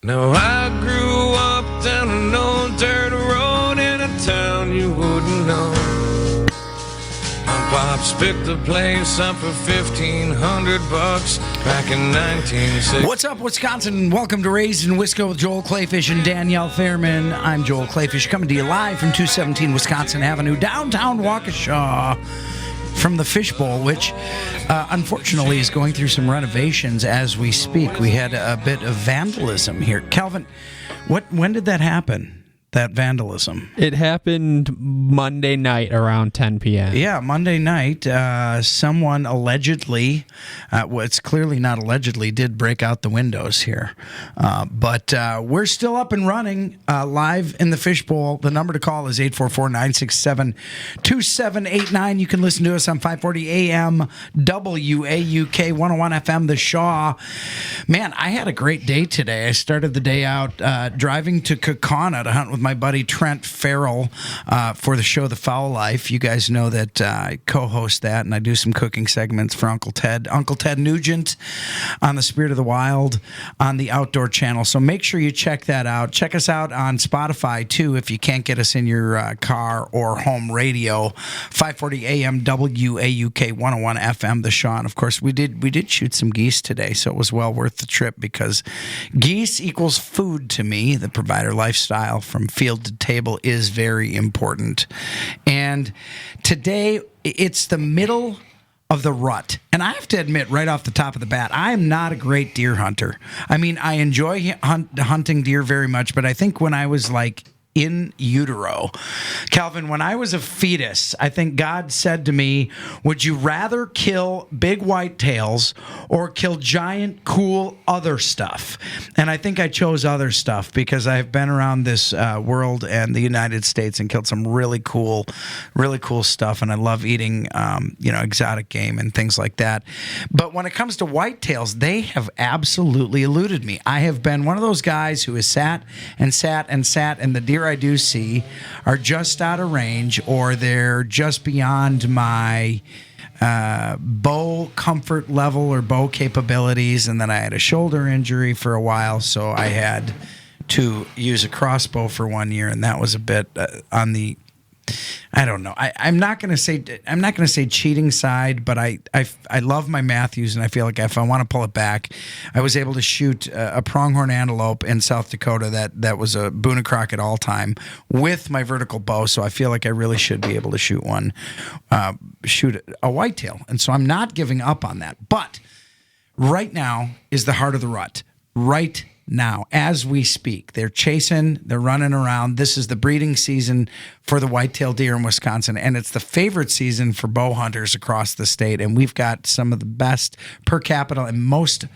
Now I grew up down an old dirt road in a town you wouldn't know. My pops picked the place up for $1,500 back in 1960. What's up, Wisconsin? Welcome to Raised in Wisco with Joel Clayfish and Danielle Fairman. I'm Joel Clayfish, coming to you live from 217 Wisconsin Avenue, downtown Waukesha, from the Fishbowl, which unfortunately is going through some renovations as we speak. We had a bit of vandalism here. Calvin, when did that happen? That vandalism? It happened Monday night around 10 p.m. Yeah, Monday night, someone allegedly, well, it's clearly not allegedly, did break out the windows here. But we're still up and running live in the Fishbowl. The number to call is 844-967-2789. You can listen to us on 540 AM, WAUK, 101 FM, The Shaw. Man, I had a great day today. I started the day out driving to Kaukauna to hunt with my buddy Trent Farrell for the show The Foul Life. You guys know that I co-host that, and I do some cooking segments for Uncle Ted Nugent on the Spirit of the Wild on the Outdoor Channel. So make sure you check that out. Check us out on Spotify, too, if you can't get us in your car or home radio. 540 AM, WAUK, 101 FM, The Shaw. And, of course, we did shoot some geese today, so it was well worth the trip because geese equals food to me. The provider lifestyle from field to table is very important. And today, it's the middle of the rut. And I have to admit right off the top of the bat, I am not a great deer hunter. I mean, I enjoy hunting deer very much, but I think when I was like in utero, Calvin, when I was a fetus, I think God said to me, would you rather kill big whitetails or kill giant, cool other stuff? And I think I chose other stuff because I've been around this world and the United States and killed some really cool stuff. And I love eating, exotic game and things like that. But when it comes to whitetails, they have absolutely eluded me. I have been one of those guys who has sat, and the deer I do see are just out of range or they're just beyond my bow comfort level or bow capabilities. And then I had a shoulder injury for a while, so I had to use a crossbow for 1 year, and that was a bit on the, I don't know. I'm not going to say cheating side, but I love my Matthews, and I feel like if I want to pull it back, I was able to shoot a pronghorn antelope in South Dakota that was a Boone and Crockett all time with my vertical bow. So I feel like I really should be able to shoot a whitetail, and so I'm not giving up on that. But right now is the heart of the rut. Right now, as we speak, they're chasing, they're running around. This is the breeding season for the whitetail deer in Wisconsin, and it's the favorite season for bow hunters across the state. And we've got some of the best per capita and most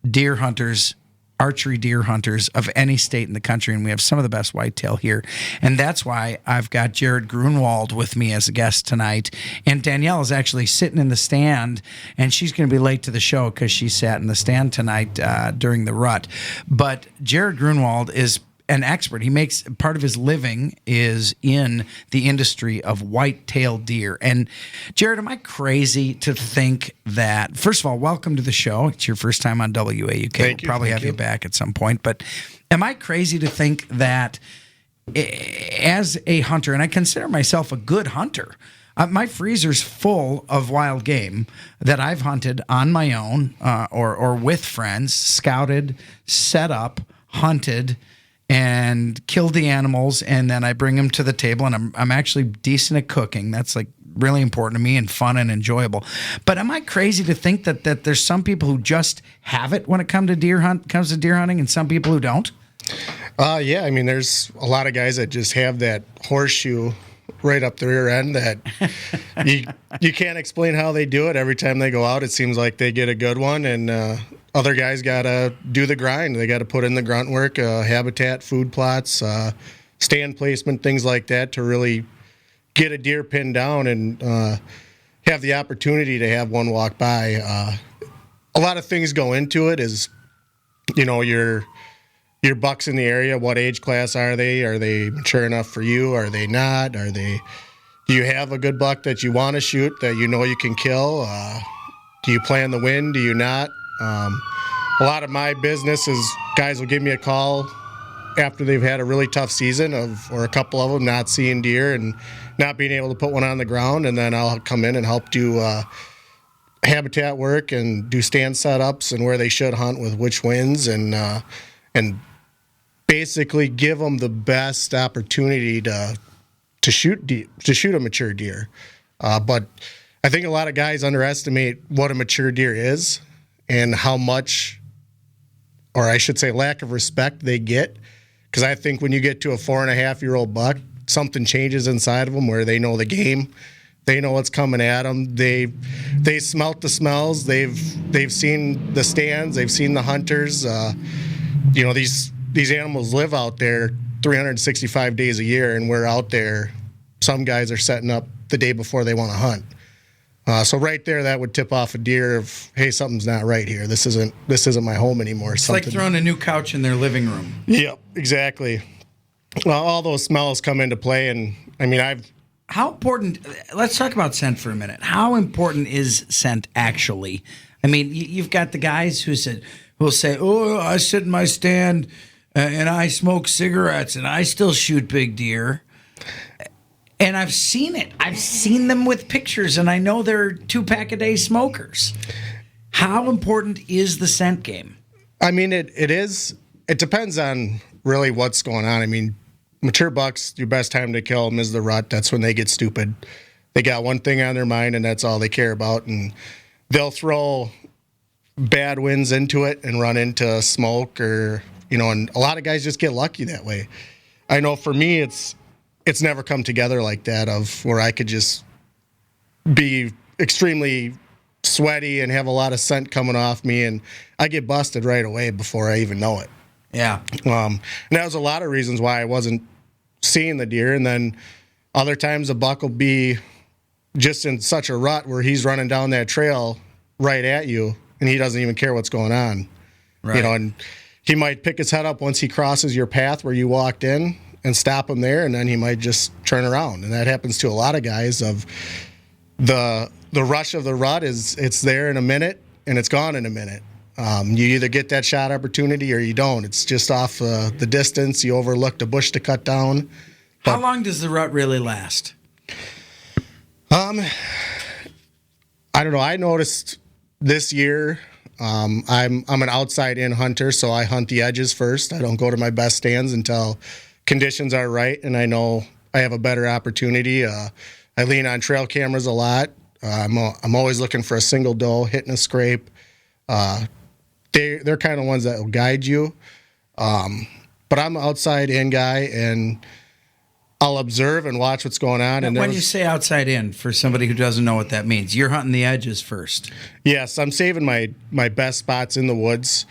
deer hunters, archery deer hunters of any state in the country, and we have some of the best whitetail here. And that's why I've got Jared Grunewald with me as a guest tonight. And Danielle is actually sitting in the stand, and she's going to be late to the show because she sat in the stand tonight during the rut. But Jared Grunewald is an expert. He makes part of his living is in the industry of whitetail deer. And Jared, am I crazy to think that, first of all, welcome to the show. It's your first time on WAUK. Thank you. We'll probably have you back at some point. But am I crazy to think that as a hunter, and I consider myself a good hunter, my freezer's full of wild game that I've hunted on my own or with friends, scouted, set up, hunted, and killed the animals, and then I bring them to the table, and I'm actually decent at cooking. That's like really important to me and fun and enjoyable. But am I crazy to think that there's some people who just have it when it comes to deer hunting, and some people who don't? Yeah, I mean, there's a lot of guys that just have that horseshoe right up their rear end that you can't explain how they do it. Every time they go out, it seems like they get a good one, and other guys got to do the grind. They got to put in the grunt work, habitat, food plots, stand placement, things like that to really get a deer pinned down and have the opportunity to have one walk by. A lot of things go into it is, your bucks in the area. What age class are they? Are they mature enough for you? Are they not? Do you have a good buck that you want to shoot that you know you can kill? Do you plan the win? Do you not? A lot of my business has guys will give me a call after they've had a really tough season or a couple of them not seeing deer and not being able to put one on the ground, and then I'll come in and help do habitat work and do stand setups and where they should hunt with which winds, and basically give them the best opportunity to shoot a mature deer. But I think a lot of guys underestimate what a mature deer is and how much, or I should say lack of respect they get. Because I think when you get to a 4.5-year-old buck, something changes inside of them where they know the game. They know what's coming at them. They smelt the smells. They've seen the stands. They've seen the hunters. These animals live out there 365 days a year, and we're out there. Some guys are setting up the day before they want to hunt. So right there, that would tip off a deer of, hey, something's not right here. This isn't my home anymore. It's like throwing a new couch in their living room. Yep, exactly. Well, all those smells come into play, and I mean, How important? Let's talk about scent for a minute. How important is scent actually? I mean, you've got the guys who will say, "Oh, I sit in my stand and I smoke cigarettes and I still shoot big deer." And I've seen it. I've seen them with pictures, and I know they're 2-pack-a-day smokers. How important is the scent game? I mean, it is. It depends on really what's going on. I mean, mature bucks, your best time to kill them is the rut. That's when they get stupid. They got one thing on their mind, and that's all they care about. And they'll throw bad winds into it and run into smoke, or and a lot of guys just get lucky that way. I know for me, it's never come together like that, of where I could just be extremely sweaty and have a lot of scent coming off me, and I get busted right away before I even know it. Yeah. And that was a lot of reasons why I wasn't seeing the deer. And then other times the buck will be just in such a rut where he's running down that trail right at you, and he doesn't even care what's going on. Right. And he might pick his head up once he crosses your path where you walked in and stop him there, and then he might just turn around. And that happens to a lot of guys. Of the rush of the rut it's there in a minute and it's gone in a minute. You either get that shot opportunity or you don't. It's just off the distance. You overlooked a bush to cut down. How long does the rut really last? I don't know. I noticed this year, I'm an outside-in hunter, so I hunt the edges first. I don't go to my best stands until conditions are right, and I know I have a better opportunity. I lean on trail cameras a lot. I'm always looking for a single doe, hitting a scrape. They're kind of ones that will guide you. But I'm an outside-in guy, and I'll observe and watch what's going on. And when you say outside in, for somebody who doesn't know what that means, you're hunting the edges first. Yes, I'm saving my best spots in the woods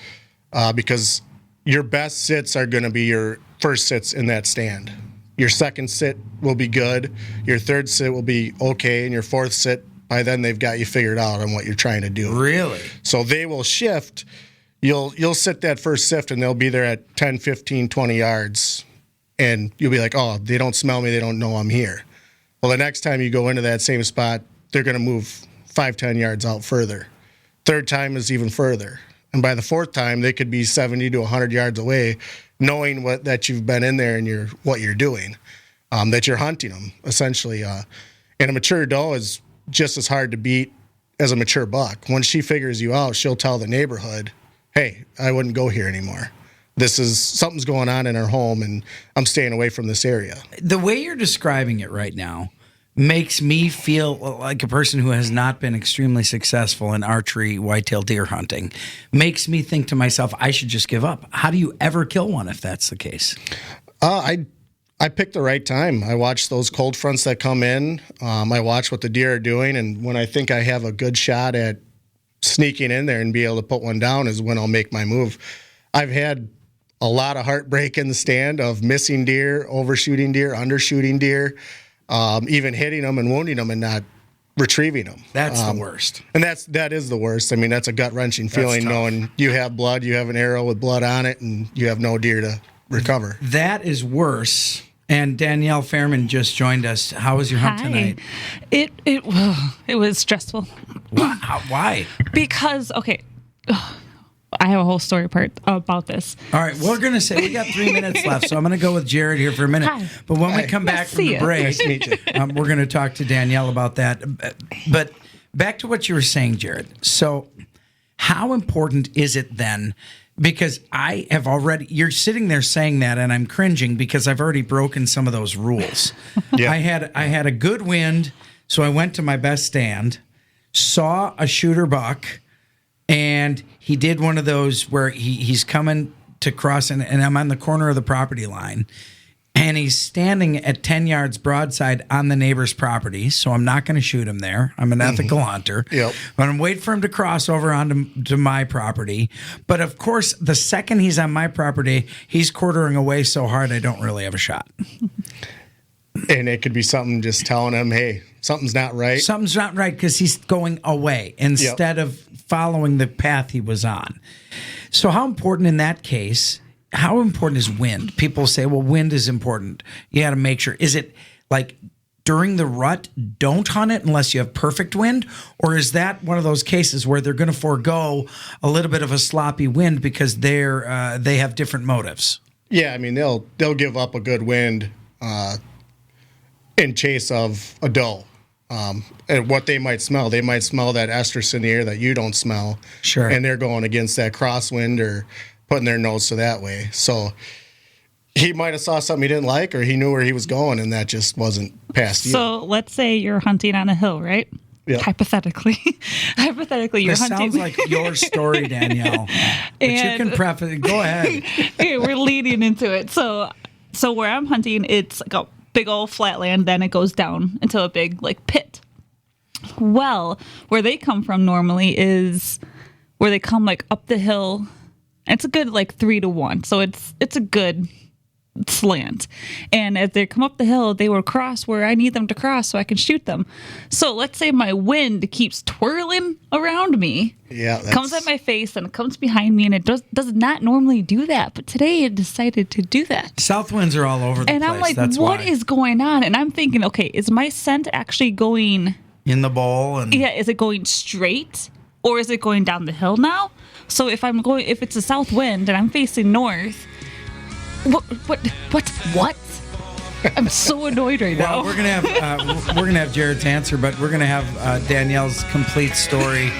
because your best sits are going to be your first sits in that stand. Your second sit will be good. Your third sit will be okay. And your fourth sit, by then they've got you figured out on what you're trying to do. Really? So they will shift. You'll sit that first sift, and they'll be there at 10, 15, 20 yards. And you'll be like, oh, they don't smell me. They don't know I'm here. Well, the next time you go into that same spot, they're going to move 5, 10 yards out further. Third time is even further. And by the fourth time, they could be 70 to 100 yards away, knowing that you've been in there and what you're doing, that you're hunting them, essentially. And a mature doe is just as hard to beat as a mature buck. Once she figures you out, she'll tell the neighborhood, hey, I wouldn't go here anymore. Something's going on in our home, and I'm staying away from this area. The way you're describing it right now makes me feel like a person who has not been extremely successful in archery, whitetail deer hunting. Makes me think to myself, I should just give up. How do you ever kill one if that's the case? I picked the right time. I watch those cold fronts that come in. I watch what the deer are doing, and when I think I have a good shot at sneaking in there and be able to put one down is when I'll make my move. I've had a lot of heartbreak in the stand of missing deer, overshooting deer, undershooting deer, even hitting them and wounding them and not retrieving them. That's the worst. And that is the worst. I mean, that's a gut-wrenching feeling knowing you have blood, you have an arrow with blood on it, and you have no deer to recover. That is worse. And Danielle Fairman just joined us. How was your hunt tonight? It was stressful. Why? Because, okay, I have a whole story part about this. All right, we're going to say we got 3 minutes left, so I'm going to go with Jared here for a minute. Hi. But when we come back Nice to from see the ya. break, Nice to meet you. we're going to talk to Danielle about that. But back to what you were saying, Jared. So how important is it then? Because I have already, you're sitting there saying that, and I'm cringing because I've already broken some of those rules. Yeah. I had a good wind, so I went to my best stand, saw a shooter buck, and he did one of those where he's coming to cross, and I'm on the corner of the property line, and he's standing at 10 yards broadside on the neighbor's property, so I'm not going to shoot him there. I'm an ethical hunter. Yep. But I'm waiting for him to cross over onto to my property. But of course, the second he's on my property, he's quartering away so hard I don't really have a shot. And it could be something just telling him, hey, something's not right. Something's not right because he's going away instead of following the path he was on. So how important in that case, how important is wind? People say, well, wind is important. You got to make sure. Is it like during the rut, don't hunt it unless you have perfect wind? Or is that one of those cases where they're going to forego a little bit of a sloppy wind because they have different motives? Yeah, I mean, they'll give up a good wind in chase of a doe. And what they might smell that estrus in the air that you don't smell. Sure. And they're going against that crosswind or putting their nose to that way. So he might have saw something he didn't like, or he knew where he was going, and that just wasn't past you. So let's say you're hunting on a hill, right? Yeah. Hypothetically, you're This hunting. sounds like your story, Danielle. But you And- can preface it. Go ahead. Okay, we're leading into it. So where I'm hunting, it's like a big old flat land. Then it goes down into a big like pit. Well, where they come from normally is where they come like up the hill. It's a good like 3-1, so it's a good slant. And as they come up the hill, they will cross where I need them to cross so I can shoot them. So let's say my wind keeps twirling around me. Yeah, Comes at my face and it comes behind me, and it does not normally do that. But today it decided to do that. South winds are all over the And place. I'm like, That's what why. is going on? And I'm thinking, okay, is my scent actually going, In the bowl and is it going straight or is it going down the hill now? So if it's a south wind and I'm facing north, what? I'm so annoyed right well, now. we're gonna have Jared's answer, but we're gonna have Danielle's complete story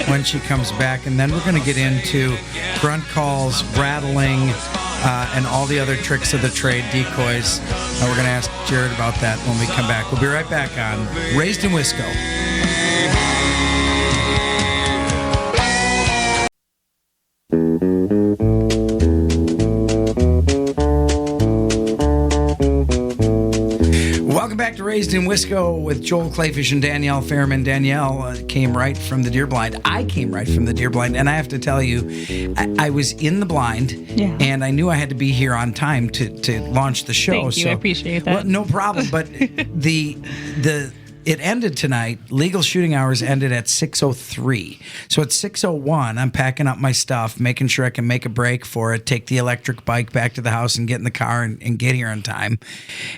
when she comes back, and then we're gonna get into grunt calls, rattling, and all the other tricks of the trade, decoys. We're gonna ask Jared about that when we come back. We'll be right back on Raised in Wisco. Welcome back to Raised in Wisco with Joel Clayfish and Danielle Fairman. Danielle came right from the deer blind. I came right from the deer blind, and I have to tell you, I was in the blind, and I knew I had to be here on time to launch the show. Thank you. I appreciate that. Well, no problem. But it ended tonight. Legal shooting hours ended at 6:03. So at 6:01, I'm packing up my stuff, making sure I can make a break for it, take the electric bike back to the house and get in the car and get here on time.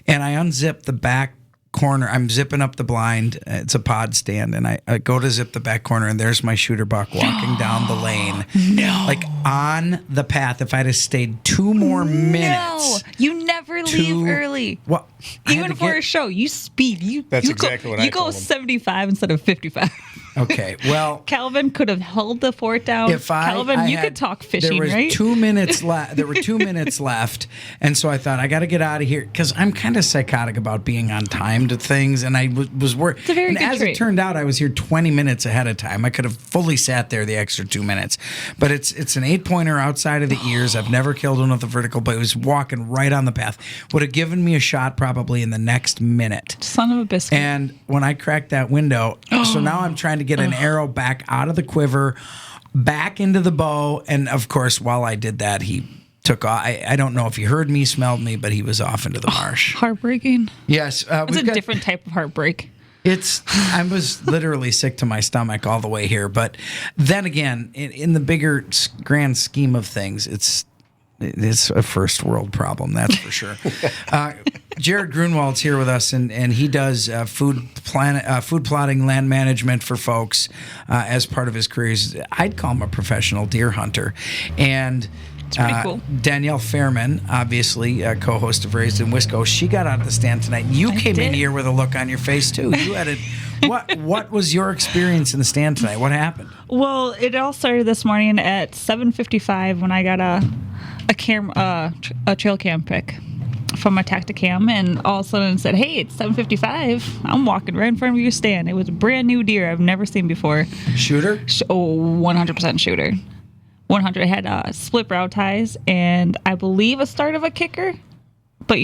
And I unzip the back corner. I'm zipping up the blind. It's a pod stand. And I go to zip the back corner, and there's my shooter buck walking down the lane. No. Like on the path. If I'd have stayed 2 more minutes. No, you never leave early. Well, I had Even to for get- a show, you speed. That's you exactly go, what I You go told him. 75 instead of 55. Okay, well, Calvin could have held the fort down. Calvin, you could talk fishing, there was right? 2 minutes left. There were 2 minutes left, and so I thought I got to get out of here because I'm kind of psychotic about being on time to things, and I was worried. It's a very and good as trait. it turned out, I was here 20 minutes ahead of time. I could have fully sat there the extra 2 minutes, but it's an 8-pointer outside of the ears. I've never killed one with a vertical, but it was walking right on the path. Would have given me a shot probably in the next minute. Son of a biscuit. And when I cracked that window, so now I'm trying to get an arrow back out of the quiver, back into the bow. And of course, while I did that, he took off. I don't know if he heard me, smelled me, but he was off into the marsh. Heartbreaking. Yes. It's a different type of heartbreak. I was literally sick to my stomach all the way here. But then again, in the bigger grand scheme of things, It's a first world problem, that's for sure. Jared Grunewald's here with us, and he does food plotting, land management for folks as part of his career. I'd call him a professional deer hunter. And pretty cool. Danielle Fairman, obviously co-host of Raised in Wisco, she got out of the stand tonight. You came in here with a look on your face too. You had What was your experience in the stand tonight? What happened? Well, it all started this morning at 7:55 when I got a trail cam pic from my Tacticam, and all of a sudden it said, "Hey, it's 7:55. I'm walking right in front of your stand." It was a brand new deer I've never seen before. Shooter? 100% shooter. 100. It had split brow ties and I believe a start of a kicker, but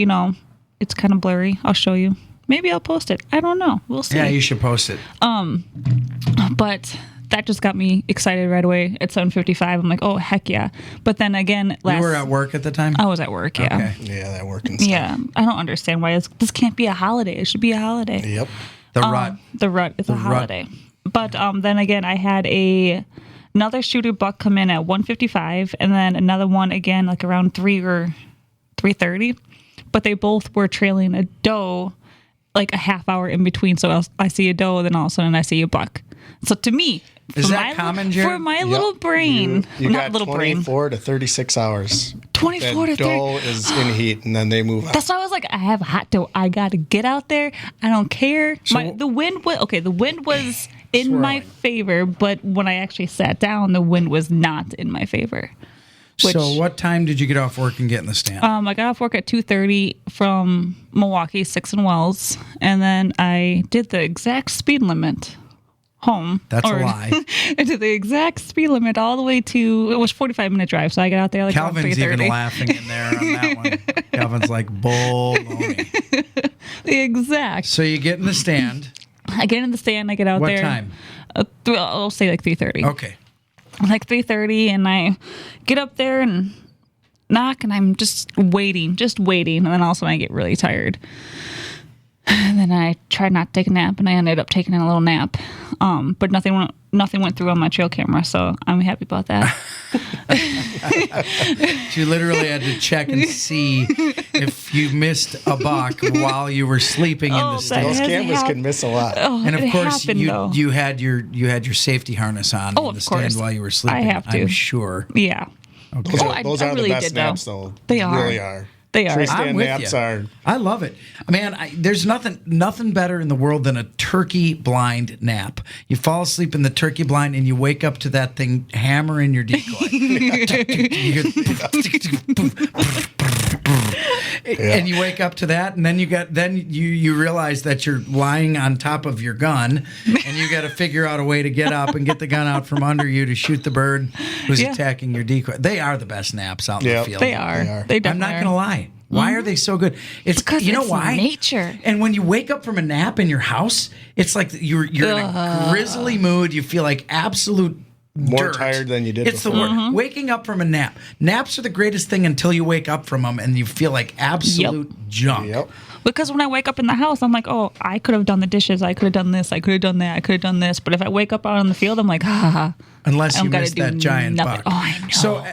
it's kind of blurry. I'll show you. Maybe I'll post it. I don't know. We'll see. Yeah, you should post it. But that just got me excited right away at 7:55. I'm like, oh, heck yeah. But then again, you were at work at the time? I was at work, yeah. Okay. Yeah, that working stuff. Yeah, I don't understand why this can't be a holiday. It should be a holiday. Yep. The rut. The rut is a holiday. But then again, I had another shooter buck come in at 1:55, and then another one again like around 3 or 3:30. But they both were trailing a doe like a half hour in between. So I see a doe, then all of a sudden I see a buck. So to me, is that common, Jared? For my little brain, you not got little 24 to 36 hours. 24 to 30. Doe is in heat, and then they move out. That's why I was like, I have a hot doe. I got to get out there. I don't care. The wind was in my favor, but when I actually sat down, the wind was not in my favor. So what time did you get off work and get in the stand? I got off work at 2:30 from Milwaukee, 6 and Wells, and then I did the exact speed limit home. That's a lie. I did the exact speed limit all the way to, it was 45-minute drive, so I got out there like Calvin's around 3:30. even laughing in there on that one. Calvin's like, baloney. The exact. So you get in the stand. I get in the stand, I get out there. What time? I'll say like 3:30. Okay. Like 3:30, and I get up there and knock, and I'm just waiting, and then all of a sudden I get really tired. And then I tried not to take a nap, and I ended up taking a little nap. But nothing went through on my trail camera, so I'm happy about that. You literally had to check and see if you missed a buck while you were sleeping in the stand. Those cameras can miss a lot. And of course, happened, you had your safety harness on in the stand while you were sleeping. I have to. I'm sure. Yeah. Okay. Those are really the best did, naps, though. They are. Really are. They are. Tree I'm stand with naps you. are. I love it. Man, there's nothing better in the world than a turkey blind nap. You fall asleep in the turkey blind and you wake up to that thing hammering your decoy. And you wake up to that, and then you realize that you're lying on top of your gun, and you got to figure out a way to get up and get the gun out from under you to shoot the bird who's attacking your decoy. They are the best naps out in the field. They are. They I'm not going to lie. Why are they so good? It's because you know it's why? Nature. And when you wake up from a nap in your house, it's like you're in a grizzly mood. You feel like absolute More dirt. Tired than you did It's before. the word. Waking up from a nap. Naps are the greatest thing until you wake up from them and you feel like absolute junk. Yep. Because when I wake up in the house, I'm like, oh, I could have done the dishes. I could have done this. I could have done that. I could have done this. But if I wake up out in the field, I'm like, Unless you I'm gonna missed do that giant nothing. buck. Oh, I know. So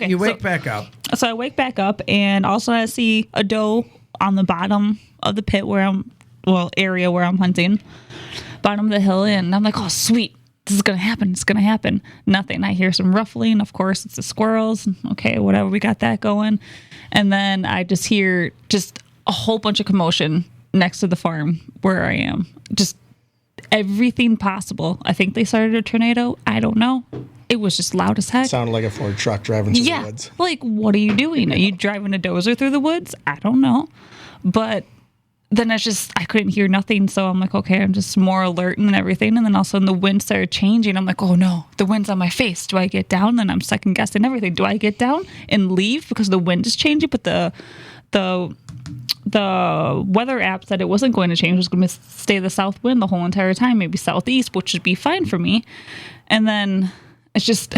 you wake back up. So I wake back up, and also I see a doe on the bottom of the pit area where I'm hunting, bottom of the hill, and I'm like, oh, sweet. This is going to happen. It's going to happen. Nothing. I hear some ruffling. Of course, it's the squirrels. Okay, whatever. We got that going. And then I just hear just a whole bunch of commotion next to the farm where I am. Just everything possible. I think they started a tornado. I don't know. It was just loud as heck. Sounded like a Ford truck driving through the woods. Like, what are you doing? Are you driving a dozer through the woods? I don't know. But then I couldn't hear nothing. So I'm like, okay, I'm just more alert and everything. And then all of a sudden the wind started changing. I'm like, oh no, the wind's on my face. Do I get down? Then I'm second guessing everything. Do I get down and leave because the wind is changing? But the weather app said it wasn't going to change. It was going to stay the south wind the whole entire time, maybe southeast, which would be fine for me. And then it's just,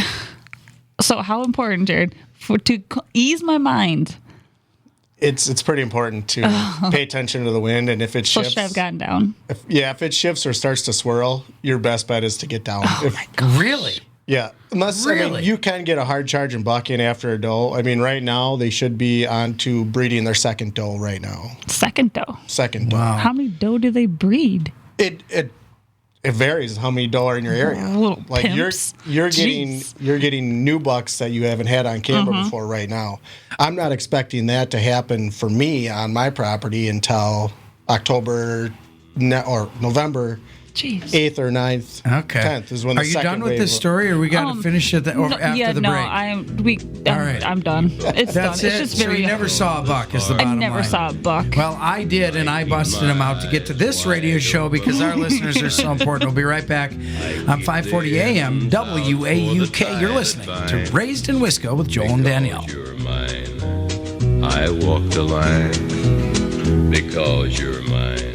so how important, Jared, to ease my mind. It's pretty important to pay attention to the wind, and if it shifts, Should I have gotten down? if it shifts or starts to swirl, your best bet is to get down. Really? Yeah, unless I Really? mean, you can get a hard charging buck in after a doe. I mean, right now they should be on to breeding their second doe right now. Second doe. Second doe. Wow. How many doe do they breed? It varies how many doe are in your area. Little Like pimps. you're Jeez. getting new bucks that you haven't had on camera before right now. I'm not expecting that to happen for me on my property until October or November Jeez. 8th or 9th. Okay. 10th is when the Are you second done with wave this will- story, or we got to finish it after the break? I'm right. done. It's That's done. it. It's just So very. you never saw a buck, is the I bottom never line. saw a buck. Well, I did, and I busted him out to get to this radio show because our listeners are so important. We'll be right back on 540 AM WAUK. You're listening to Raised in Wisco with Joel and Danielle. You're mine. I walk the line because you're mine.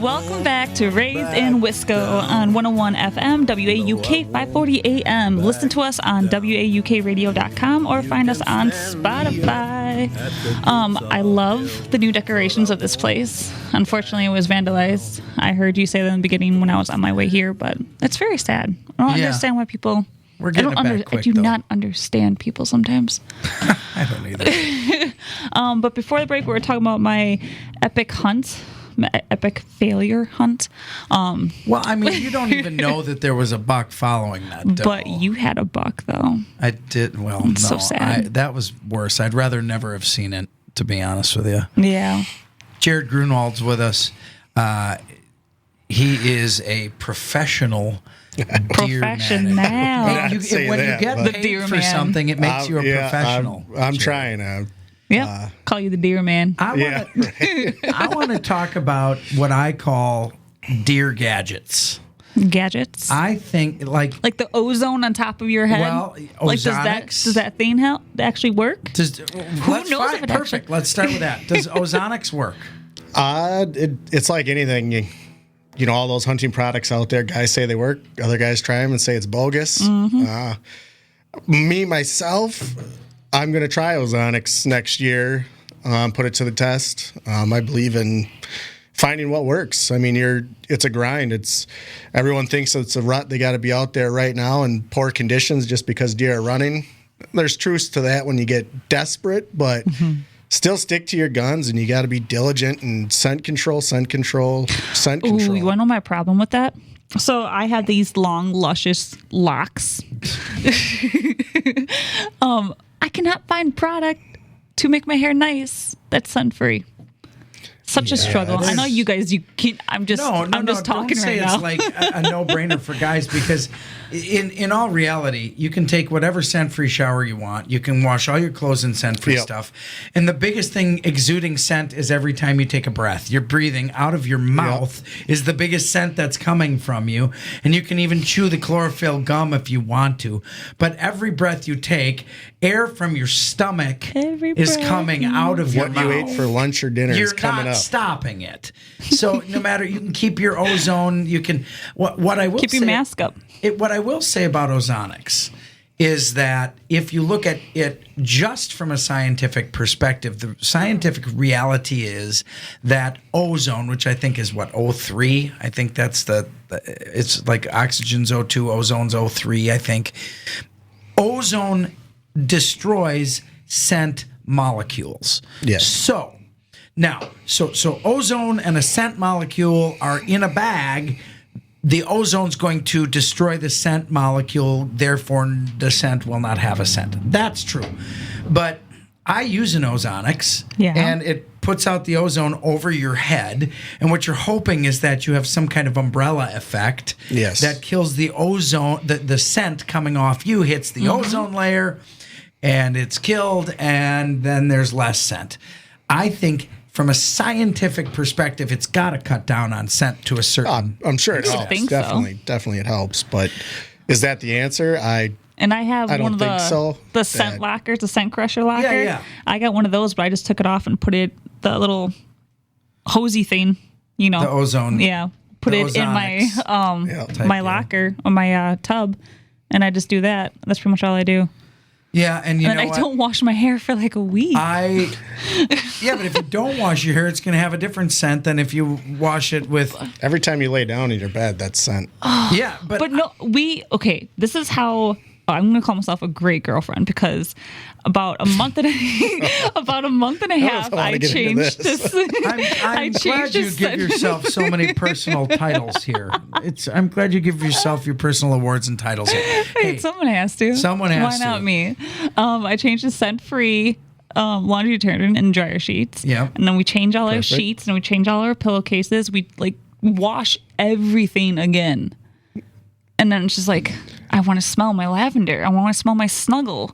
Welcome back to Raised in Wisco on 101 FM, WAUK 540 AM. Listen to us on WAUKradio.com or find us on Spotify. I love the new decorations of this place. Unfortunately, it was vandalized. I heard you say that in the beginning when I was on my way here, but it's very sad. I don't Yeah. understand why people. We're getting it back I quick, do though. not understand people sometimes. I don't either. But before the break, we were talking about my epic hunt. My epic failure hunt. Well, I mean, you don't even know that there was a buck following that doe. But you had a buck, though. I did. Well, no. so sad. That was worse. I'd rather never have seen it, to be honest with you. Yeah. Jared Grunewald's with us. He is a professional deer Professional. man. I'd say When that, you get but- paid The deer for man. something, it makes you a Yeah, professional. I'm trying. Yeah. Call you the deer man. I want to talk about what I call deer gadgets. Gadgets. I think like Like the ozone on top of your head. Well, like ozonics. does that thing help actually work? does let's knows find- if it perfect. actually- Let's start with that. Does ozonics work? It's like anything. You know, all those hunting products out there. Guys say they work. Other guys try them and say it's bogus. Myself, I'm going to try ozonics next year. Put it to the test. I believe in finding what works. I mean, it's a grind. Everyone thinks it's a rut. They got to be out there right now in poor conditions just because deer are running. There's truth to that when you get desperate, but still stick to your guns, and you got to be diligent and scent control. Ooh, you want to know my problem with that? So I have these long, luscious locks. I cannot find product to make my hair nice that's scent-free. Such a struggle. I know you guys. You can't. I'm just talking don't say right it's now. like a no-brainer for guys, because in all reality, you can take whatever scent-free shower you want. You can wash all your clothes in scent-free Yep. stuff. And the biggest thing exuding scent is every time you take a breath. You're breathing out of your mouth is the biggest scent that's coming from you. And you can even chew the chlorophyll gum if you want to. But every breath you take, air from your stomach Every is breath coming you out of your What mouth. you ate for lunch or dinner You're is coming not up. stopping it. So no matter, you can keep your ozone. You can what I will Keep say, your mask up. What I will say about ozonics is that if you look at it just from a scientific perspective, the scientific reality is that ozone, which I think is what, O3, I think that's it's like oxygen's O2, ozone's O3, I think. Ozone destroys scent molecules. Yes. So now, so ozone and a scent molecule are in a bag. The ozone's going to destroy the scent molecule, therefore the scent will not have a scent. That's true. But I use an ozonics, and it puts out the ozone over your head. And what you're hoping is that you have some kind of umbrella effect that kills the ozone, the scent coming off you hits the ozone layer, and it's killed, and then there's less scent. I think from a scientific perspective, it's got to cut down on scent to a certain. I'm sure it I helps. think so. Definitely it helps. But is that the answer? And I have I one don't of think so. the scent lockers, the scent crusher locker. Yeah. I got one of those, but I just took it off and put it, the little hosey thing, The ozone. Yeah. Put the it in my ozonics my locker or my tub, and I just do that. That's pretty much all I do. Yeah, and you And know I what? don't wash my hair for like a week. Yeah, but if you don't wash your hair, it's going to have a different scent than if you wash it with. Every time you lay down in your bed, that's scent. Yeah, But no, okay, this is how I'm going to call myself a great girlfriend because about a month and a half, I wanna I get into changed this. this. I'm glad you give yourself so many personal titles here. I'm glad you give yourself your personal awards and titles here. Hey, Someone has to. Someone has Why to. not me? I changed to scent-free laundry detergent and dryer sheets. Yeah. And then we change all our Perfect. sheets and we change all our pillowcases. We like wash everything again. And then it's just like, I want to smell my lavender. I want to smell my snuggle,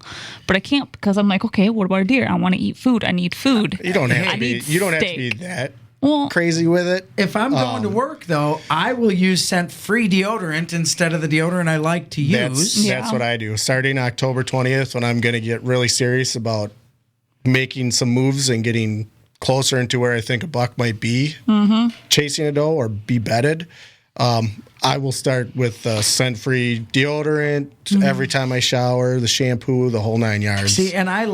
but I can't because I'm like, okay, what about a deer? I want to eat food. I need food. You don't have I to be. need You don't have to be steak. that Well, crazy with it. if I'm going to work, though, I will use scent-free deodorant instead of the deodorant I like to use. That's Yeah. what I do. Starting October 20th, when I'm going to get really serious about making some moves and getting closer into where I think a buck might be chasing a doe or be bedded. I will start with scent-free deodorant every time I shower, the shampoo, the whole 9 yards. See, and I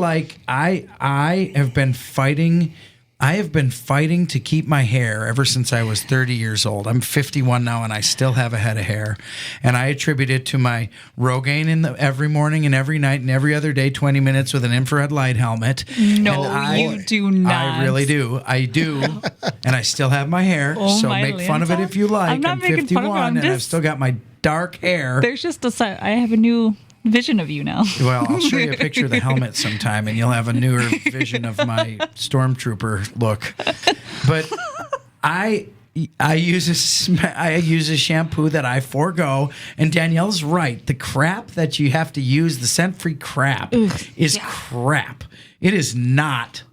have been fighting. I have been fighting to keep my hair ever since I was 30 years old. I'm 51 now, and I still have a head of hair. And I attribute it to my Rogaine every morning and every night and every other day, 20 minutes with an infrared light helmet. no, And you do not. I really do. I do. And I still have my hair. Oh, so my make fun of it Lanta. if you like. I'm not making fun of it, 51 I'm and I've just- still got my dark hair. There's just I have a new vision of you now. Well, I'll show you a picture of the helmet sometime, and you'll have a newer vision of my stormtrooper look. But I use a shampoo that I forego, and Danielle's right. The crap that you have to use, the scent-free crap, is crap. It is not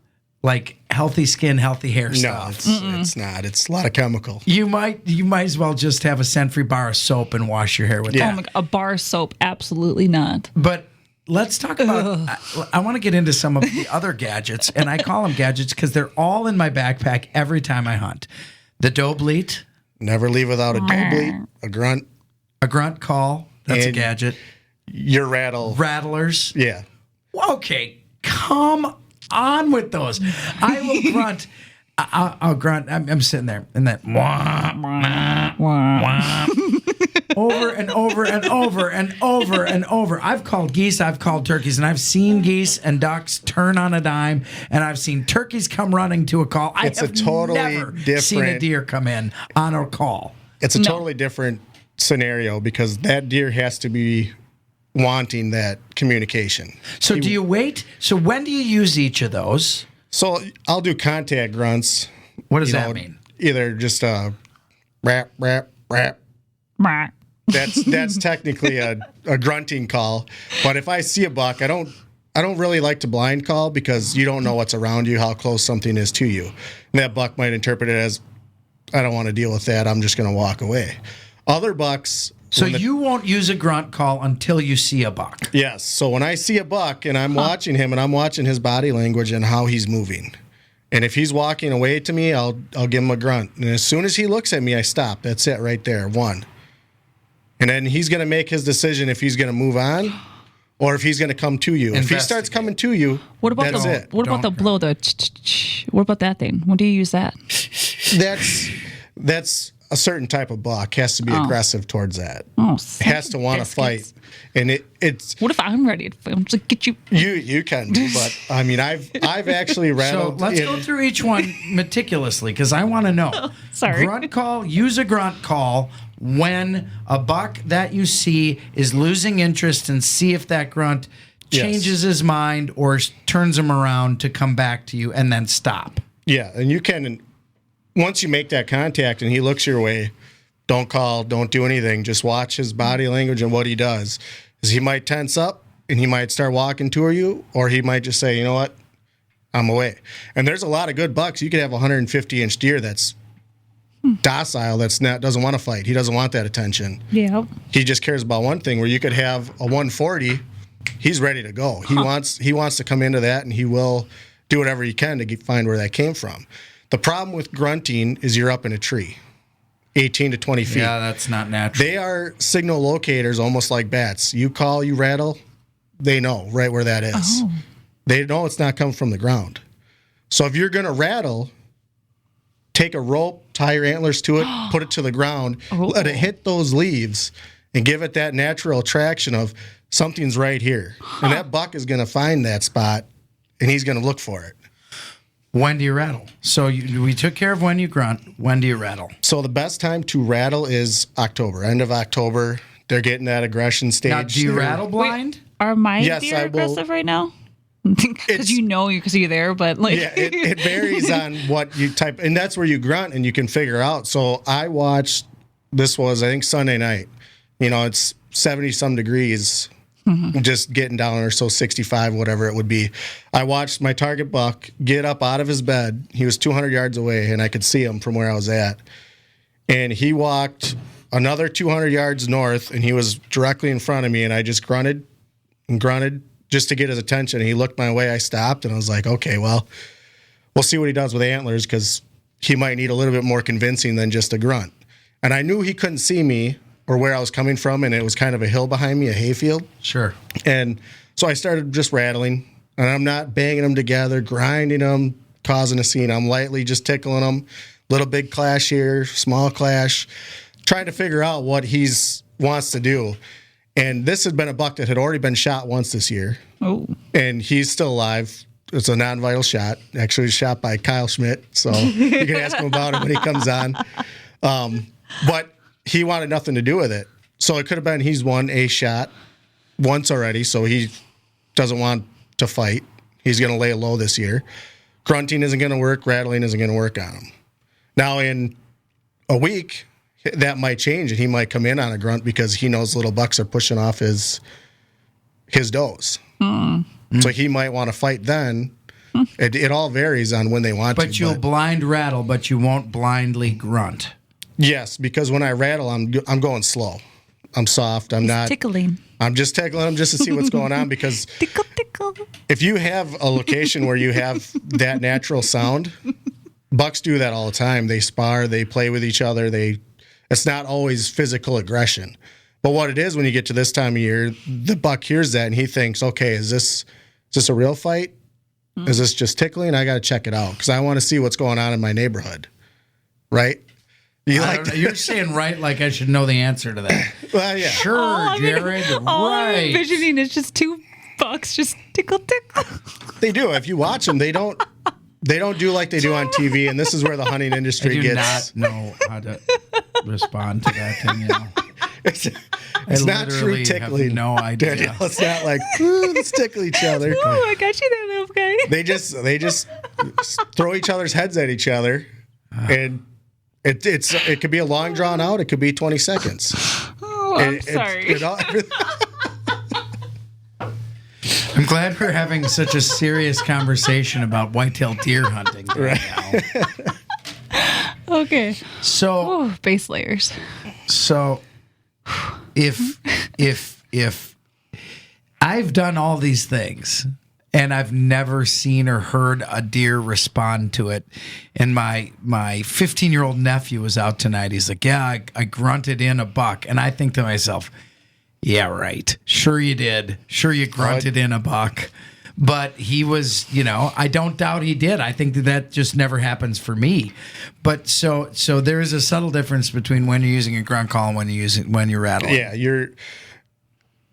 like healthy skin, healthy hair No, stuff. it's not. It's a lot of chemical. You might as well just have a scent-free bar of soap and wash your hair with Yeah. that. Oh my God, a bar of soap? Absolutely not. But let's talk about. I want to get into some of the other gadgets, and I call them gadgets because they're all in my backpack every time I hunt. The doe bleat, Never leave without a doe bleat, a grunt, a grunt call. That's a And- gadget. your rattle. Rattlers. Yeah. Okay, come on with those. I will grunt. I'll grunt. I'm sitting there and that over and over and over and over and over. I've called geese, I've called turkeys, and I've seen geese and ducks turn on a dime, and I've seen turkeys come running to a call. It's I a have totally never seen a different- deer come in on a call. It's a No. totally different scenario because that deer has to be wanting that communication. So do you wait? So when do you use each of those? So I'll do contact grunts. What does you that know, mean? Either just a rap, rap, rap. That's technically a grunting call. But if I see a buck, I don't really like to blind call because you don't know what's around you, how close something is to you. And that buck might interpret it as, I don't want to deal with that. I'm just going to walk away. Other bucks. So you won't use a grunt call until you see a buck. Yes. So when I see a buck and I'm watching him and I'm watching his body language and how he's moving. And if he's walking away to me, I'll give him a grunt. And as soon as he looks at me, I stop. That's it right there. One. And then he's going to make his decision if he's going to move on or if he's going to come to you. If he starts Investigate. coming to you, What about that's the it. what about the Don't blow the what about that thing? When do you use that? That's a certain type of buck. Has to be aggressive towards that. Oh, Has to want to fight. And it's What if I'm ready to fight? I'm just like, get you. you can be, but I mean I've actually So rattled. let's go through each one meticulously because I want to know. Sorry. Grunt call, use a grunt call when a buck that you see is losing interest and see if that grunt Yes. changes his mind or turns him around to come back to you and then stop. Yeah, and you can, once you make that contact and he looks your way, don't call, don't do anything. Just watch his body language and what he does. Because he might tense up and he might start walking toward you, or he might just say, you know what, I'm away. And there's a lot of good bucks. You could have a 150-inch deer that's docile, doesn't want to fight. He doesn't want that attention. Yeah. He just cares about one thing. Where you could have a 140, he's ready to go. He wants to come into that, and he will do whatever he can to find where that came from. The problem with grunting is you're up in a tree, 18 to 20 feet. Yeah, that's not natural. They are signal locators, almost like bats. You call, you rattle, they know right where that is. Oh. They know it's not coming from the ground. So if you're going to rattle, take a rope, tie your antlers to it, put it to the ground, let it hit those leaves, and give it that natural attraction of something's right here. And that buck is going to find that spot, and he's going to look for it. When do you rattle? So we took care of when you grunt. When do you rattle? So the best time to rattle is October, end of October. They're getting that aggression stage. Now, do you rattle blind? Are my Yes, deer I will. aggressive right now? Because because you're there, but like Yeah, it varies on what you type, and that's where you grunt and you can figure out. So I watched, this was, I think, Sunday night. You know, it's 70-some degrees, just getting down there, so 65, whatever it would be. I watched my target buck get up out of his bed. He was 200 yards away, and I could see him from where I was at. And he walked another 200 yards north, and he was directly in front of me, and I just grunted and grunted just to get his attention. And he looked my way. I stopped, and I was like, okay, well, we'll see what he does with antlers, because he might need a little bit more convincing than just a grunt. And I knew he couldn't see me or where I was coming from, and it was kind of a hill behind me, a hayfield. Sure. And so I started just rattling, and I'm not banging them together, grinding them, causing a scene. I'm lightly just tickling them. Little big clash here, small clash, trying to figure out what he's wants to do. And this had been a buck that had already been shot once this year. oh, And he's still alive. It's a non-vital shot. Actually, shot by Kyle Schmidt. So you can ask him about it when he comes on. But he wanted nothing to do with it. So it could have been he's won a shot once already, so he doesn't want to fight. He's going to lay low this year. Grunting isn't going to work. Rattling isn't going to work on him. Now, in a week, that might change, and he might come in on a grunt because he knows little bucks are pushing off his does. So he might want to fight then. It all varies on when they want to. But you'll blind rattle, but you won't blindly grunt. Yes, because when I rattle, I'm going slow. I'm soft. I'm not tickling. I'm just tickling them just to see what's going on, because Tickle, tickle. if you have a location where you have that natural sound, bucks do that all the time. They spar, they play with each other. It's not always physical aggression. But what it is when you get to this time of year, the buck hears that and he thinks, okay, is this a real fight? Is this just tickling? I got to check it out because I want to see what's going on in my neighborhood. Right? You're saying right like I should know the answer to that. Well, yeah. Sure, Jared. All I'm Right. envisioning is just two bucks just tickle, tickle. They do. If you watch them, they don't do like they do on TV. And this is where the hunting I industry do gets. not know how to respond to that thing. You know. It's I not true literally have tickling. no idea. Danielle, it's not like, ooh, let's tickle each other. Oh, I got you there, little guy. They just throw each other's heads at each other, and it could be a long drawn out. It could be 20 seconds. Oh, I'm sorry. I'm glad we're having such a serious conversation about whitetail deer hunting right now. Okay. So, Oh, base layers. so if I've done all these things and I've never seen or heard a deer respond to it, and my 15-year-old nephew was out tonight. He's like, yeah, I grunted in a buck, and I think to myself, yeah, right. Sure you did. Sure you grunted in a buck. But he was, I don't doubt he did. I think that just never happens for me. But so there is a subtle difference between when you're using a grunt call and when you're rattling. Yeah,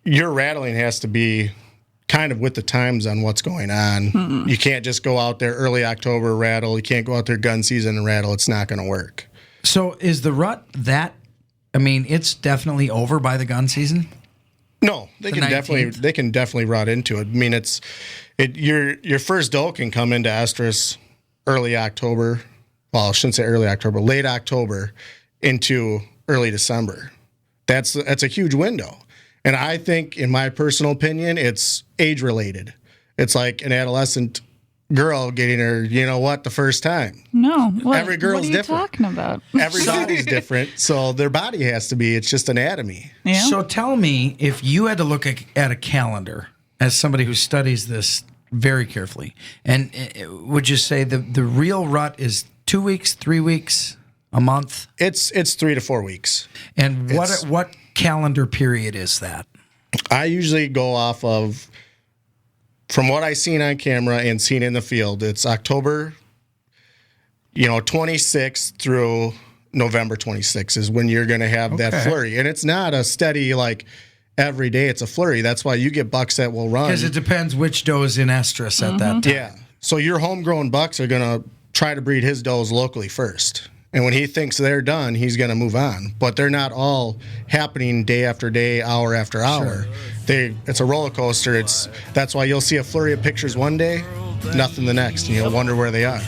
your rattling has to be kind of with the times on what's going on. You can't just go out there early October rattle. You can't go out there gun season and rattle. It's not going to work. So is the rut it's definitely over by the gun season? No, they can 19th? definitely rot into it. I mean, your first doe can come into estrus early October. Well, I shouldn't say early October, late October into early December. That's a huge window. And I think, in my personal opinion, it's age related. It's like an adolescent girl getting her, the first time. No. What? Every girl's what are you different. talking about? Everybody's different, so their body has to be. It's just anatomy. Yeah. So tell me, if you had to look at a calendar as somebody who studies this very carefully, and would you say the real rut is 2 weeks, 3 weeks, a month? It's 3 to 4 weeks. And what calendar period is that? I usually go off of, from what I've seen on camera and seen in the field, it's October, 26th through November 26th is when you're going to have that flurry. And it's not a steady, like, every day it's a flurry. That's why you get bucks that will run. Because it depends which doe is in estrus at that time. Yeah. So your homegrown bucks are going to try to breed his does locally first. And when he thinks they're done, he's going to move on. But they're not all happening day after day, hour after hour. It's a roller coaster. That's why you'll see a flurry of pictures one day, nothing the next, and you'll wonder where they are.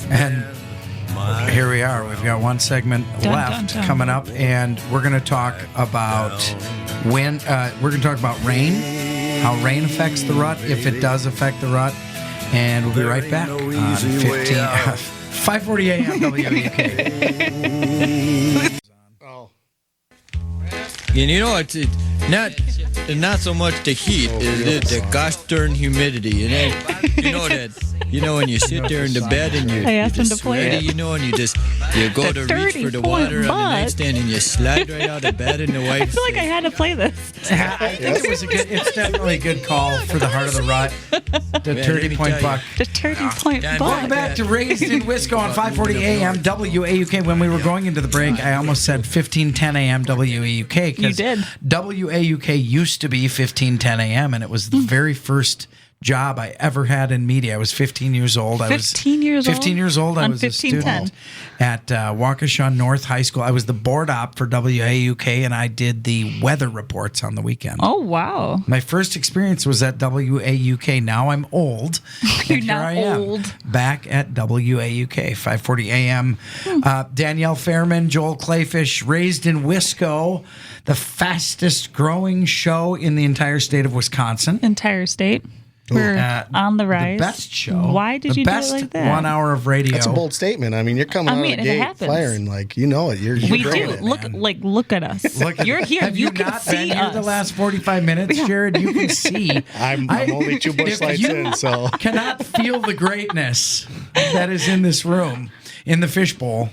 And here we are. We've got one segment left coming up, and we're going to talk about we're going to talk about rain, how rain affects the rut, if it does affect the rut, and we'll be right back on 540 AM WEK. And it's not so much the heat, it's the gosh darn humidity. And then, when you sit there in the bed and you're just sweaty, and you go to reach for the water on the nightstand and you slide right out of bed and the wife. I feel like I had to play this. I think it's definitely a good call for the heart of the rut. The 30-point buck. The 30-point buck. Welcome back to Raised in Wisco on 540 AM WAUK. When we were going into the break, I almost said 1510 AM WAUK. You did. WAUK used to be 1510 AM, and it was the very first job I ever had in media. I was 15 years old. 15 years old? I was a student at Waukesha North High School. I was the board op for WAUK, and I did the weather reports on the weekend. Oh, wow. My first experience was at WAUK. Now I'm old. You're and not here I am, old. back at WAUK, 540 AM. Danielle Fairman, Joel Clayfish, Raised in Wisco, the fastest growing show in the entire state of Wisconsin. Entire state. We're on the rise. The best show. Why did you do it like that? The best 1 hour of radio. That's a bold statement. I mean, you're coming out of the gate firing like You're we do. It, look at us. You're here. Have you can not see been us. Here the last 45 minutes, Jared? You can see. I'm only 2 bush lights in, so cannot feel the greatness that is in this room, in the fishbowl.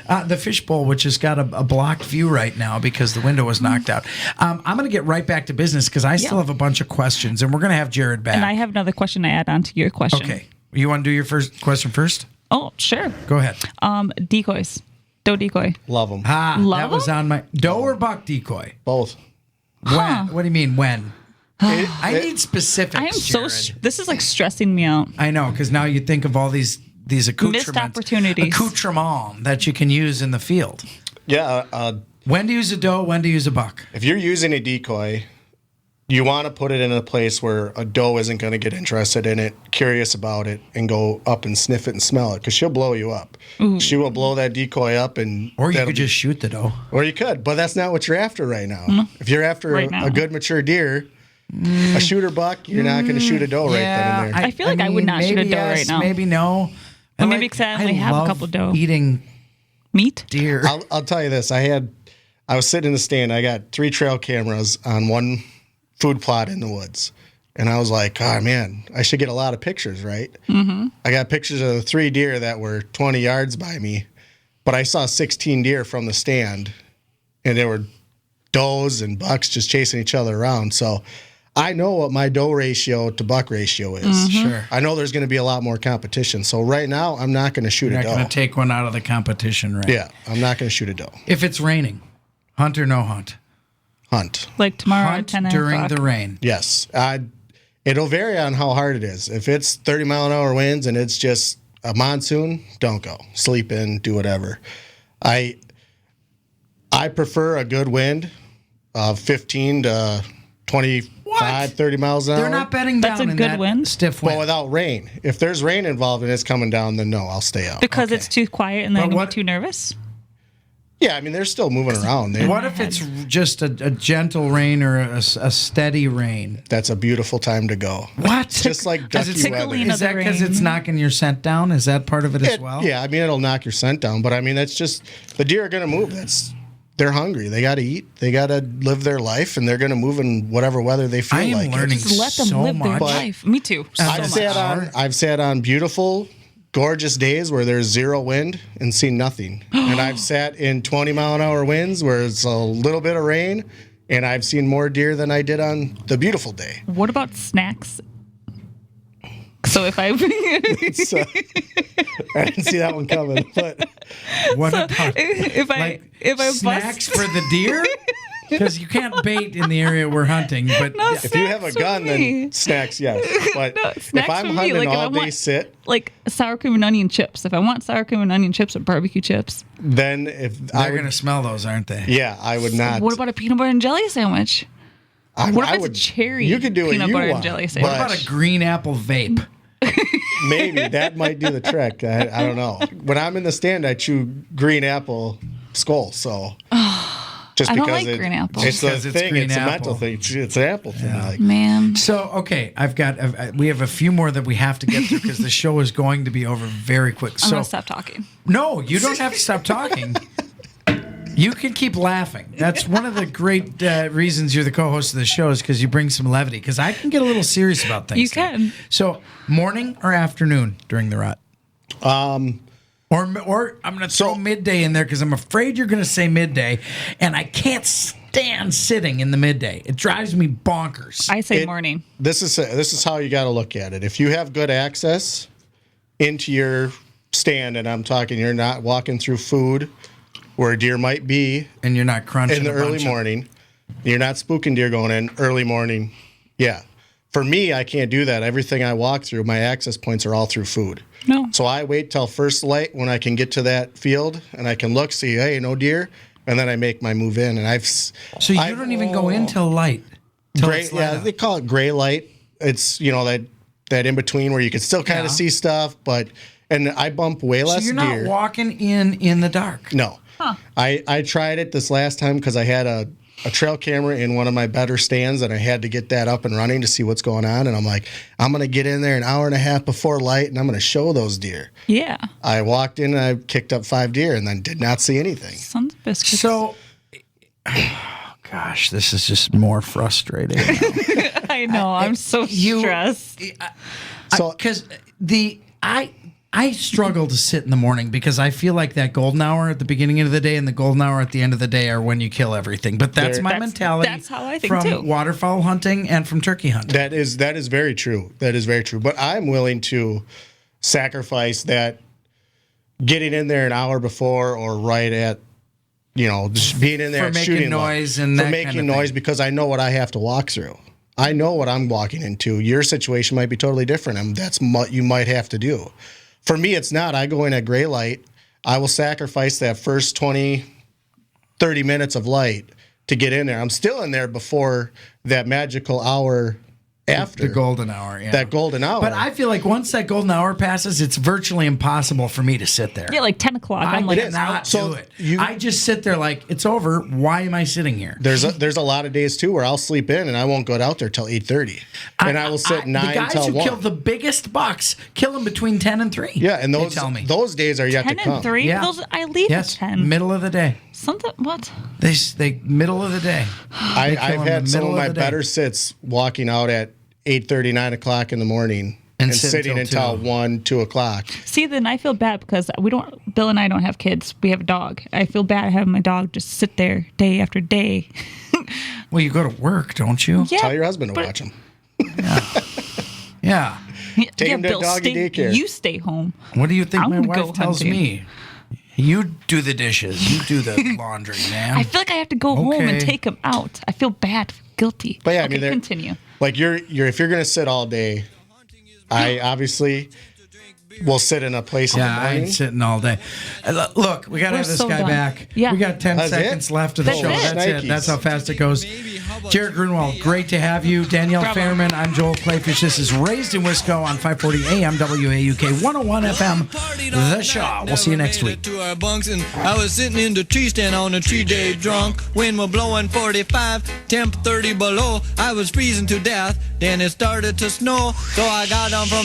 The fishbowl, which has got a blocked view right now because the window was knocked out. I'm going to get right back to business because I still have a bunch of questions, and we're going to have Jared back. And I have another question to add on to your question. Okay. You want to do your first question first? Oh, sure. Go ahead. Decoys. Doe decoy. Love them. That was on my doe or buck decoy. Both. When? What do you mean when? I need specifics. I am Jared. this is like stressing me out. I know, because now you think of all these accoutrements, missed opportunities, accoutrement that you can use in the field. Yeah. When to use a doe, when to use a buck. If you're using a decoy, you want to put it in a place where a doe isn't going to get interested in it, curious about it, and go up and sniff it and smell it, because she'll blow you up. Ooh. She will blow that decoy up, or you could just shoot the doe. Or you could, but that's not what you're after right now. If you're after a good mature deer, a shooter buck, you're not going to shoot a doe right then and there. I feel like I would not shoot a doe right now. Maybe no. Well, maybe because I only have a couple doe. Eating meat? Deer. I'll tell you this. I was sitting in the stand. I got 3 trail cameras on one food plot in the woods. And I was like, oh, man, I should get a lot of pictures, right? Mm-hmm. I got pictures of the 3 deer that were 20 yards by me. But I saw 16 deer from the stand. And there were does and bucks just chasing each other around. So I know what my doe ratio to buck ratio is. Mm-hmm. Sure. I know there's going to be a lot more competition. So right now, I'm not going to shoot a doe. You're not going to take one out of the competition, right? Yeah, I'm not going to shoot a doe. If it's raining, hunt or no hunt? Hunt. Like tomorrow hunt at 10 during o'clock. the rain. Yes. It'll vary on how hard it is. If it's 30-mile-an-hour winds and it's just a monsoon, don't go. Sleep in, do whatever. I prefer a good wind of 15 to 25, 30 miles an hour. They're not betting down That's a in good that wind? stiff wind. Well, without rain. If there's rain involved and it's coming down, then no, I'll stay out. Because it's too quiet and then But I'm too nervous? Yeah, I mean, they're still moving around. What if it's just a gentle rain or a steady rain? That's a beautiful time to go. What? Just like ducky weather. tickling Is that because it's knocking your scent down? Is that part of it as well? Yeah, I mean, it'll knock your scent down. But, I mean, that's just the deer are going to move. They're hungry. They got to eat. They got to live their life, and they're going to move in whatever weather they feel like. I am learning Just let them so live their much. life. Me too. I've sat on beautiful, gorgeous days where there's 0 wind and seen nothing. And I've sat in 20-mile-an-hour winds where it's a little bit of rain and I've seen more deer than I did on the beautiful day. What about snacks? So if I So, I didn't see that one coming, but What about if I snacks bust for the deer? Because you can't bait in the area we're hunting. But No, if you have a snacks for gun, me. then snacks, yes. But if snacks I'm for me, hunting like, if I all day want- sit, like sour cream and onion chips. If I want sour cream and onion chips or barbecue chips, then if I they're would, going to smell those, aren't they? yeah, I would not. what about a peanut butter and jelly sandwich? I, What if I it's a would, cherry You could do peanut what you butter and want, jelly What sandwich? but about a green apple vape? maybe that might do the trick. I don't know. When I'm in the stand, I chew green apple skull. So just I don't because like green apple. it's a Because it's thing. green It's a mental apple. thing. It's an apple thing. Like, Man, So, okay, we have a few more that we have to get through because the show is going to be over very quick. I'm So, gonna stop talking. no, you don't have to stop talking. You can keep laughing. That's one of the great reasons you're the co-host of the show is because you bring some levity. Because I can get a little serious about things. You can. So, morning or afternoon during the rut? Or I'm going to throw midday in there because I'm afraid you're going to say midday, and I can't stand sitting in the midday. It drives me bonkers. I say morning. this is how you got to look at it. If you have good access into your stand, and I'm talking, you're not walking through food where a deer might be And you're not crunching in the a bunch early of- morning. You're not spooking deer going in early morning. Yeah. For me, I can't do that. Everything I walk through, my access points are all through food. No. So I wait till first light when I can get to that field and I can look, see, hey, no deer, and then I make my move in. And So you don't even go in till light. Till gray, it's light yeah, out. they call it gray light. It's that in between where you can still kind Yeah. of see stuff, and I bump way So less you're not deer. walking in the dark. No. I tried it this last time because I had a trail camera in one of my better stands and I had to get that up and running to see what's going on. And I'm like, I'm going to get in there an hour and a half before light and I'm going to show those deer. Yeah. I walked in and I kicked up 5 deer and then did not see anything. Sons of biscuits. So, gosh, this is just more frustrating. I know. I'm so stressed. So Because I struggle to sit in the morning because I feel like that golden hour at the beginning of the day and the golden hour at the end of the day are when you kill everything. But that's my mentality. That's how I think from too. waterfowl hunting and from turkey hunting. that is very true. That is very true. But I'm willing to sacrifice that getting in there an hour before or right at, just being in there For and making shooting noise and for that making kind of noise thing. because I know what I have to walk through. I know what I'm walking into. Your situation might be totally different, and that's what you might have to do. For me, it's not. I go in at gray light. I will sacrifice that first 20, 30 minutes of light to get in there. I'm still in there before that magical hour after. The golden hour, yeah. That golden hour. But I feel like once that golden hour passes, it's virtually impossible for me to sit there. Yeah, like 10 o'clock. I I'm like, cannot So do it. you- I just sit there like, it's over. Why am I sitting here? There's a lot of days too where I'll sleep in and I won't go out there till 8:30, and I will sit 9 The guys till who 1. kill the biggest bucks kill them between 10 and 3. Yeah, and they tell me. those days are yet 10 to come. and 3? Yeah. Those, I leave Yes, at 10. middle of the day. Something, what? They middle of the day. I've kill in had the some middle of of my the day. better sits walking out at 8:30, 9 o'clock in the morning And and sit sitting until until 2. 1, 2 o'clock. See, then I feel bad because Bill and I don't have kids. We have a dog. I feel bad having my dog just sit there day after day. Well, you go to work, don't you? Yeah. Tell your husband to but- watch them. Yeah. Take him to Bill, doggy daycare. You stay home. What do you think I'm my gonna wife go tells hunting. me? You do the dishes. You do the laundry, man. I feel like I have to go home and Okay. take him out. I feel bad, guilty. But yeah, I okay, mean, they're- continue. Like you're if you're gonna sit all day, I obviously will sit in a place in the Yeah, I morning. ain't sitting all day. Look, we got to We're have this so guy done. back. Yeah. We got 10 That's seconds it? left of the That's show. it. That's it. Nikes. That's how fast it goes. Jared Grunewald, great to have you. Danielle Bravo. Fairman, I'm Joel Clayfish. This is Raised in Wisco on 540 AM WAUK 101 FM, The Shaw. We'll see you next week. To our bunks, and I was sitting in the tree stand on a tree day drunk. Wind was blowing 45, temp 30 below. I was freezing to death. Then it started to snow, so I got down from